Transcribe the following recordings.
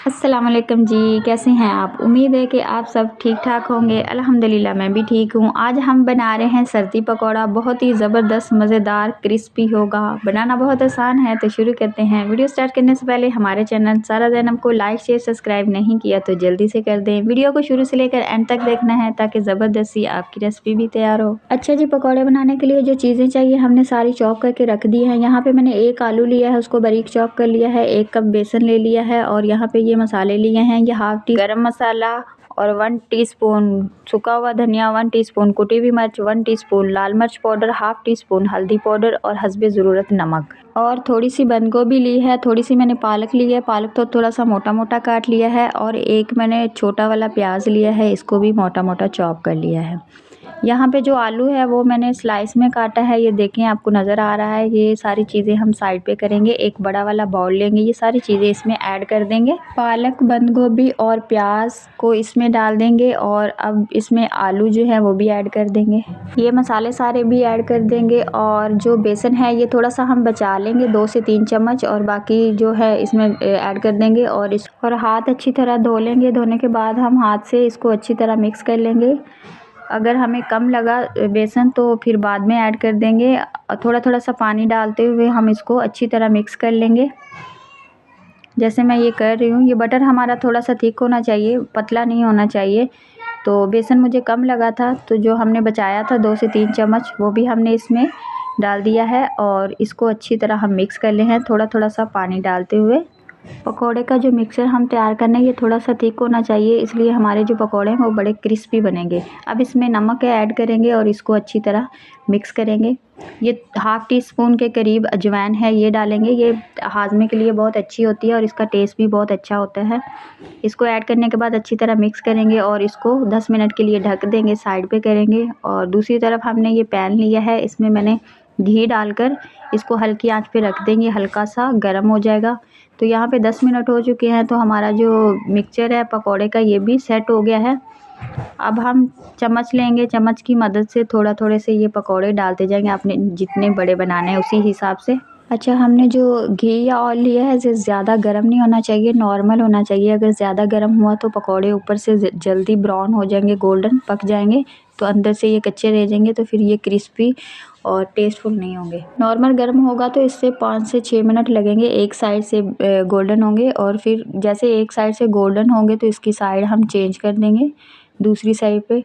अस्सलाम वालेकुम जी, कैसे हैं आप? उम्मीद है कि आप सब ठीक-ठाक होंगे। अल्हम्दुलिल्लाह मैं भी ठीक हूँ। आज हम बना रहे हैं सर्दी पकौड़ा, बहुत ही ज़बरदस्त, मज़ेदार, क्रिस्पी होगा। बनाना बहुत आसान है, तो शुरू करते हैं। वीडियो स्टार्ट करने से पहले हमारे चैनल सारा ज़ैनब को लाइक, शेयर, सब्सक्राइब नहीं किया तो जल्दी से कर दें। वीडियो को शुरू से लेकर एंड तक देखना है ताकि ज़बरदस्त सी आपकी रेसिपी भी तैयार हो। अच्छा जी, पकौड़े बनाने के लिए जो चीज़ें चाहिए हमने सारी चॉप करके रख दी हैं। यहाँ पे मैंने 1 आलू लिया है, उसको बारीक चॉप कर लिया है, 1 कप बेसन ले लिया है और यहाँ पे ये मसाले लिए हैं। ये हाफ टी गरम मसाला और 1 टीस्पून सूखा हुआ धनिया, 1 टीस्पून कुटी हुई मिर्च, 1 टीस्पून लाल मिर्च पाउडर, हाफ टीस्पून हल्दी पाउडर और हस्बे ज़रूरत नमक। और थोड़ी सी बंद गोभी ली है, थोड़ी सी मैंने पालक ली है, पालक तो थोड़ा सा मोटा मोटा काट लिया है और एक मैंने छोटा वाला प्याज लिया है, इसको भी मोटा मोटा चॉप कर लिया है। यहाँ पे जो आलू है वो मैंने स्लाइस में काटा है, ये देखें आपको नज़र आ रहा है। ये सारी चीज़ें हम साइड पे करेंगे। एक बड़ा वाला बाउल लेंगे, ये सारी चीज़ें इसमें ऐड कर देंगे। पालक, बंद गोभी और प्याज को इसमें डाल देंगे और अब इसमें आलू जो है वो भी ऐड कर देंगे। ये मसाले सारे भी ऐड कर देंगे और जो बेसन है ये थोड़ा सा हम बचा लेंगे, 2 से 3 चम्मच, और बाकी जो है इसमें ऐड कर देंगे और हाथ अच्छी तरह धो लेंगे। धोने के बाद हम हाथ से इसको अच्छी तरह मिक्स कर लेंगे। अगर हमें कम लगा बेसन तो फिर बाद में ऐड कर देंगे। थोड़ा थोड़ा सा पानी डालते हुए हम इसको अच्छी तरह मिक्स कर लेंगे, जैसे मैं ये कर रही हूँ। ये बटर हमारा थोड़ा सा थिक होना चाहिए, पतला नहीं होना चाहिए। तो बेसन मुझे कम लगा था, तो जो हमने बचाया था 2 से 3 चम्मच वो भी हमने इसमें डाल दिया है और इसको अच्छी तरह हम मिक्स कर ले हैं, थोड़ा थोड़ा सा पानी डालते हुए। पकोड़े का जो मिक्सर हम तैयार करना है ये थोड़ा सा थिक होना चाहिए, इसलिए हमारे जो पकोड़े हैं वो बड़े क्रिस्पी बनेंगे। अब इसमें नमक ऐड करेंगे और इसको अच्छी तरह मिक्स करेंगे। ये हाफ टी स्पून के करीब अजवाइन है, ये डालेंगे। ये हाजमे के लिए बहुत अच्छी होती है और इसका टेस्ट भी बहुत अच्छा होता है। इसको ऐड करने के बाद अच्छी तरह मिक्स करेंगे और इसको 10 मिनट के लिए ढक देंगे, साइड पे करेंगे। और दूसरी तरफ हमने ये पैन लिया है, इसमें मैंने घी डालकर इसको हल्की आंच पे रख देंगे, हल्का सा गर्म हो जाएगा। तो यहाँ पे 10 मिनट हो चुके हैं, तो हमारा जो मिक्सचर है पकोड़े का ये भी सेट हो गया है। अब हम चम्मच लेंगे, चम्मच की मदद से थोड़ा थोड़े से ये पकोड़े डालते जाएंगे, आपने जितने बड़े बनाने हैं उसी हिसाब से। अच्छा, हमने जो घी या ऑयल लिया है इसे ज़्यादा गर्म नहीं होना चाहिए, नॉर्मल होना चाहिए। अगर ज़्यादा गर्म हुआ तो पकोड़े ऊपर से जल्दी ब्राउन हो जाएंगे, गोल्डन पक जाएंगे, तो अंदर से ये कच्चे रह जाएंगे, तो फिर ये क्रिस्पी और टेस्टफुल नहीं होंगे। नॉर्मल गर्म होगा तो इससे 5 से 6 मिनट लगेंगे, एक साइड से गोल्डन होंगे और फिर जैसे एक साइड से गोल्डन होंगे तो इसकी साइड हम चेंज कर देंगे दूसरी साइड पे।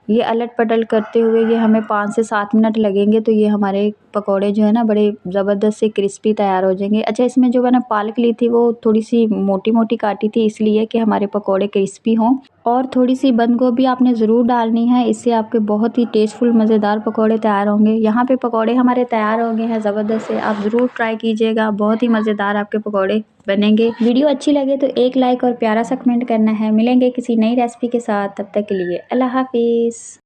ये अलट पलट करते हुए ये हमें 5 से 7 मिनट लगेंगे, तो ये हमारे पकोड़े जो है ना बड़े ज़बरदस्त से क्रिस्पी तैयार हो जाएंगे। अच्छा, इसमें जो मैंने पालक ली थी वो थोड़ी सी मोटी मोटी काटी थी, इसलिए कि हमारे पकोड़े क्रिस्पी हों। और थोड़ी सी बंद गोभी आपने ज़रूर डालनी है, इससे आपके बहुत ही टेस्टफुल मज़ेदार पकोड़े तैयार होंगे। यहाँ पे पकोड़े हमारे तैयार हो गए हैं ज़बरदस्त से, आप ज़रूर ट्राई कीजिएगा, बहुत ही मज़ेदार आपके पकोड़े बनेंगे। वीडियो अच्छी लगे तो एक लाइक और प्यारा सा कमेंट करना है। मिलेंगे किसी नई रेसिपी के साथ, तब तक के लिए अल्लाह हाफिज़।